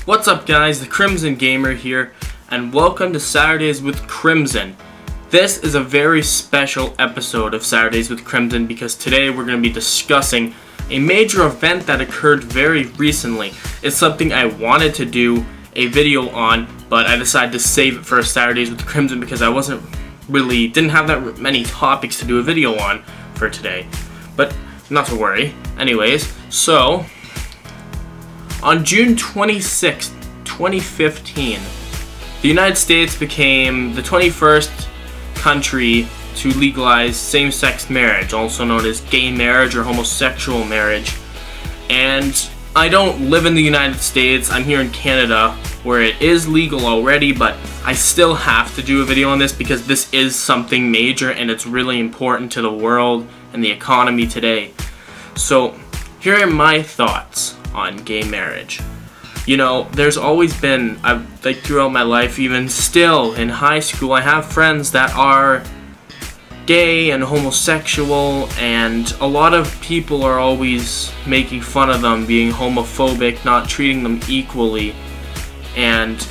What's up guys, the Crimson Gamer here, and welcome to Saturdays with Crimson. This is a very special episode of Saturdays with Crimson because today we're going to be discussing a major event that occurred very recently. It's something I wanted to do a video on, but I decided to save it for Saturdays with Crimson because I didn't have that many topics to do a video on for today. But not to worry. Anyways, so on June 26, 2015, the United States became the 21st country to legalize same-sex marriage, also known as gay marriage or homosexual marriage. And I don't live in the United States, I'm here in Canada, where it is legal already, but I still have to do a video on this because this is something major and it's really important to the world and the economy today. So here are my thoughts on gay marriage. You know, there's always been, throughout my life, even still in high school, I have friends that are gay and homosexual, and a lot of people are always making fun of them, being homophobic, not treating them equally, and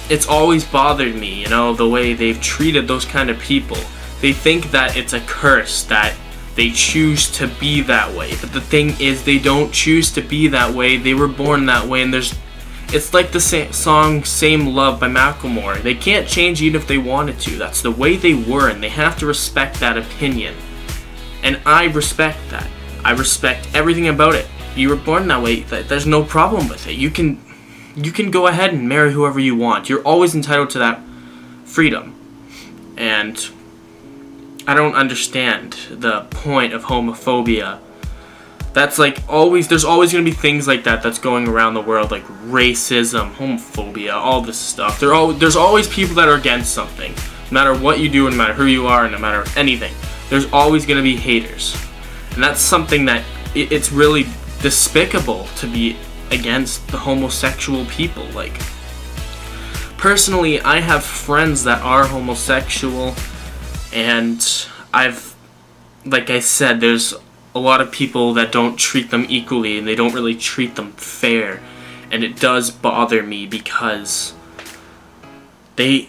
it's always bothered me, you know, the way they've treated those kind of people. They think that it's a curse, that they choose to be that way, but the thing is they don't choose to be that way. They were born that way, and it's like the song Same Love by Macklemore. They can't change even if they wanted to. That's the way they were, and they have to respect that opinion, and I respect that. I respect everything about it. You were born that way. There's no problem with it. You can go ahead and marry whoever you want. You're always entitled to that freedom, and I don't understand the point of homophobia. That's like there's always going to be things like that that's going around the world, like racism, homophobia, all this stuff. There's always people that are against something. No matter what you do, no matter who you are, no matter anything, there's always going to be haters. And that's something that it's really despicable to be against the homosexual people. Like, personally, I have friends that are homosexual, and like I said, there's a lot of people that don't treat them equally, and they don't really treat them fair, and it does bother me because they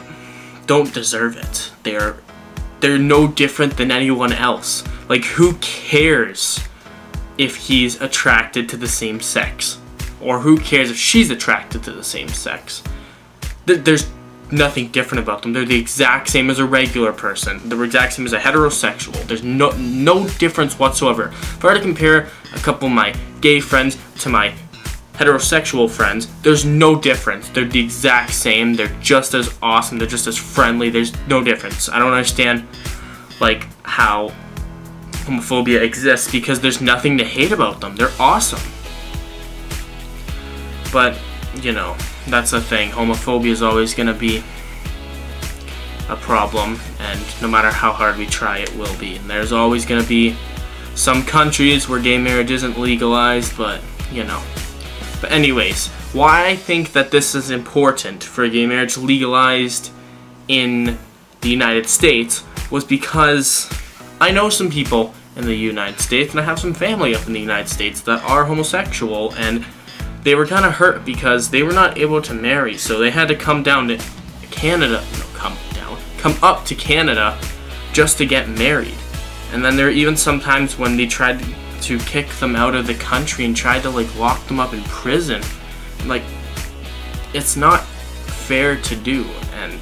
don't deserve it. They're no different than anyone else. Like, who cares if he's attracted to the same sex? Or who cares if she's attracted to the same sex? There's nothing different about them. They're the exact same as a regular person. They're the exact same as a heterosexual. There's no difference whatsoever. If I were to compare a couple of my gay friends to my heterosexual friends, there's no difference. They're the exact same. They're just as awesome. They're just as friendly. There's no difference. I don't understand like how homophobia exists, because there's nothing to hate about them. They're awesome. But, you know, that's the thing. Homophobia is always going to be a problem, and no matter how hard we try, it will be. And there's always going to be some countries where gay marriage isn't legalized, but, you know. But anyways, why I think that this is important for gay marriage legalized in the United States was because I know some people in the United States, and I have some family up in the United States that are homosexual, and they were kind of hurt because they were not able to marry, so they had to come down to Canada, come up to Canada just to get married. And then there were even sometimes when they tried to kick them out of the country and tried to like lock them up in prison. Like, it's not fair to do, and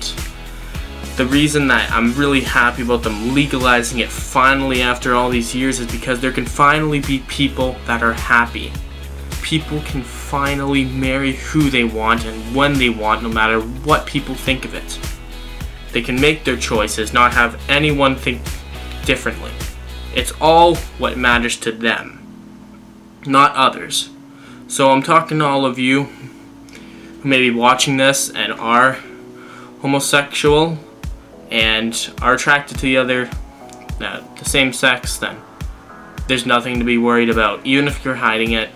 the reason that I'm really happy about them legalizing it finally after all these years is because there can finally be people that are happy. People can finally marry who they want and when they want, no matter what people think of it. They can make their choices, not have anyone think differently. It's all what matters to them, not others. So I'm talking to all of you who may be watching this and are homosexual and are attracted to the same sex, then there's nothing to be worried about. Even if you're hiding it,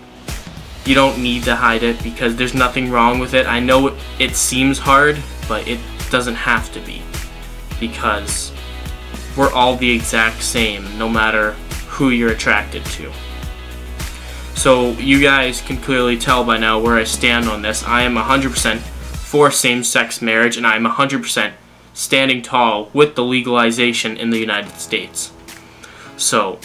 you don't need to hide it because there's nothing wrong with it. I know it seems hard, but it doesn't have to be, because we're all the exact same no matter who you're attracted to. So you guys can clearly tell by now where I stand on this. I am 100% for same-sex marriage, and I am 100% standing tall with the legalization in the United States. So,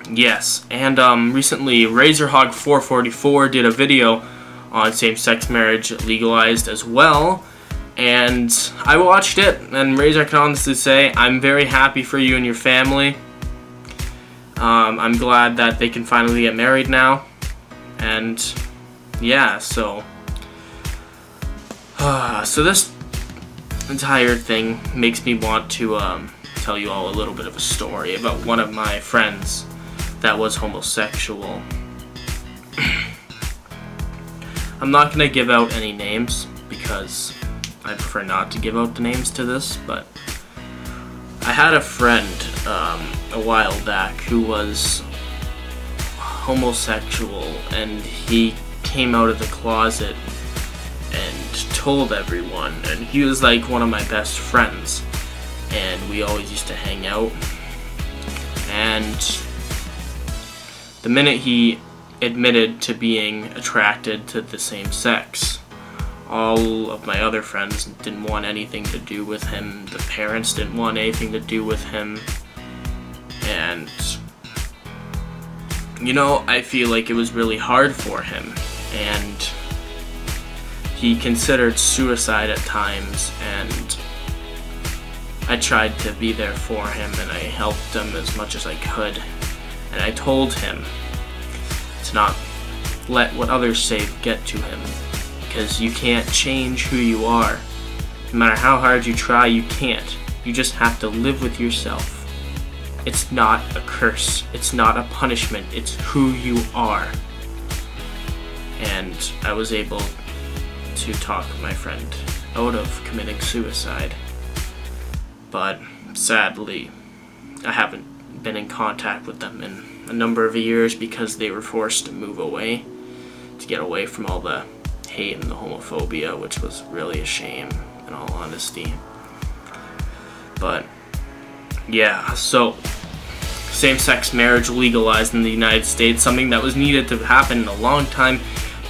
yes. And recently, Razorhog444 did a video on same-sex marriage legalized as well. And I watched it, and Razor, can honestly say I'm very happy for you and your family. I'm glad that they can finally get married now. And yeah, so this entire thing makes me want to tell you all a little bit of a story about one of my friends that was homosexual. I'm not going to give out any names because I prefer not to give out the names to this, but I had a friend a while back who was homosexual, and he came out of the closet and told everyone, and he was like one of my best friends, and we always used to hang out. And the minute he admitted to being attracted to the same sex, all of my other friends didn't want anything to do with him. The parents didn't want anything to do with him. And, you know, I feel like it was really hard for him. And he considered suicide at times. And I tried to be there for him, and I helped him as much as I could. And I told him to not let what others say get to him. Because you can't change who you are. No matter how hard you try, you can't. You just have to live with yourself. It's not a curse. It's not a punishment. It's who you are. And I was able to talk my friend out of committing suicide. But sadly, I haven't been in contact with them in a number of years because they were forced to move away to get away from all the hate and the homophobia, which was really a shame, in all honesty. But yeah, so same-sex marriage legalized in the United States, something that was needed to happen in a long time.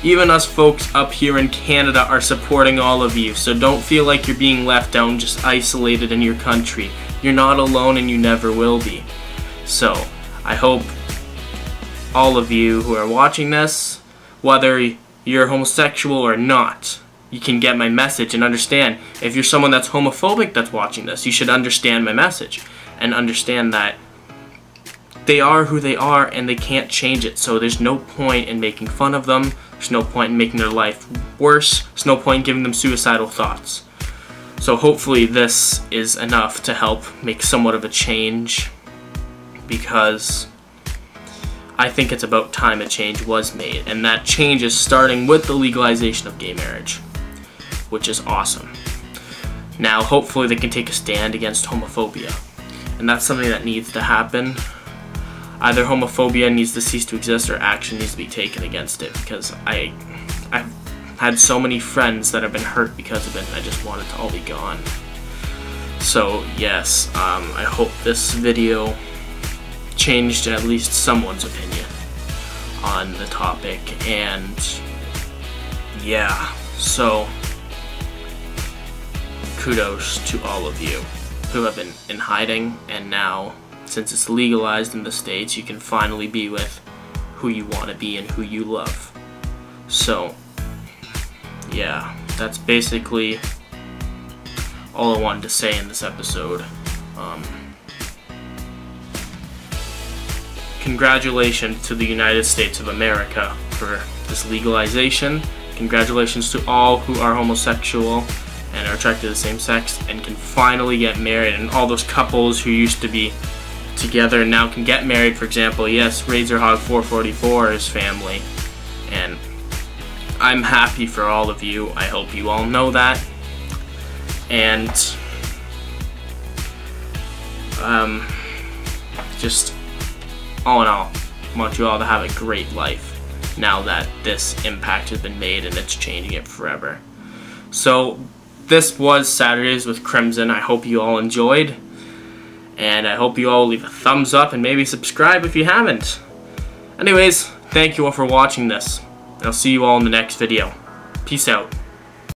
Even us folks up here in Canada are supporting all of you, so don't feel like you're being left out and just isolated in your country. You're not alone, and you never will be. So I hope all of you who are watching this, whether you're homosexual or not, you can get my message and understand. If you're someone that's homophobic that's watching this, you should understand my message and understand that they are who they are and they can't change it. So there's no point in making fun of them. There's no point in making their life worse. There's no point in giving them suicidal thoughts. So hopefully this is enough to help make somewhat of a change, because I think it's about time a change was made, and that change is starting with the legalization of gay marriage, which is awesome. Now, hopefully they can take a stand against homophobia, and that's something that needs to happen. Either homophobia needs to cease to exist or action needs to be taken against it, because I've had so many friends that have been hurt because of it, and I just want it to all be gone. So, yes, I hope this video changed at least someone's opinion on the topic. And yeah, so kudos to all of you who have been in hiding, and now since it's legalized in the States, you can finally be with who you want to be and who you love. So yeah, that's basically all I wanted to say in this episode. Congratulations to the United States of America for this legalization. Congratulations to all who are homosexual and are attracted to the same sex and can finally get married, and all those couples who used to be together now can get married. For example, yes, Razorhog444 is family, and I'm happy for all of you. I hope you all know that. And just all in all, I want you all to have a great life now that this impact has been made and it's changing it forever. So this was Saturdays with Crimson. I hope you all enjoyed, and I hope you all leave a thumbs up and maybe subscribe if you haven't. Anyways, Thank you all for watching this. I'll see you all in the next video. Peace out.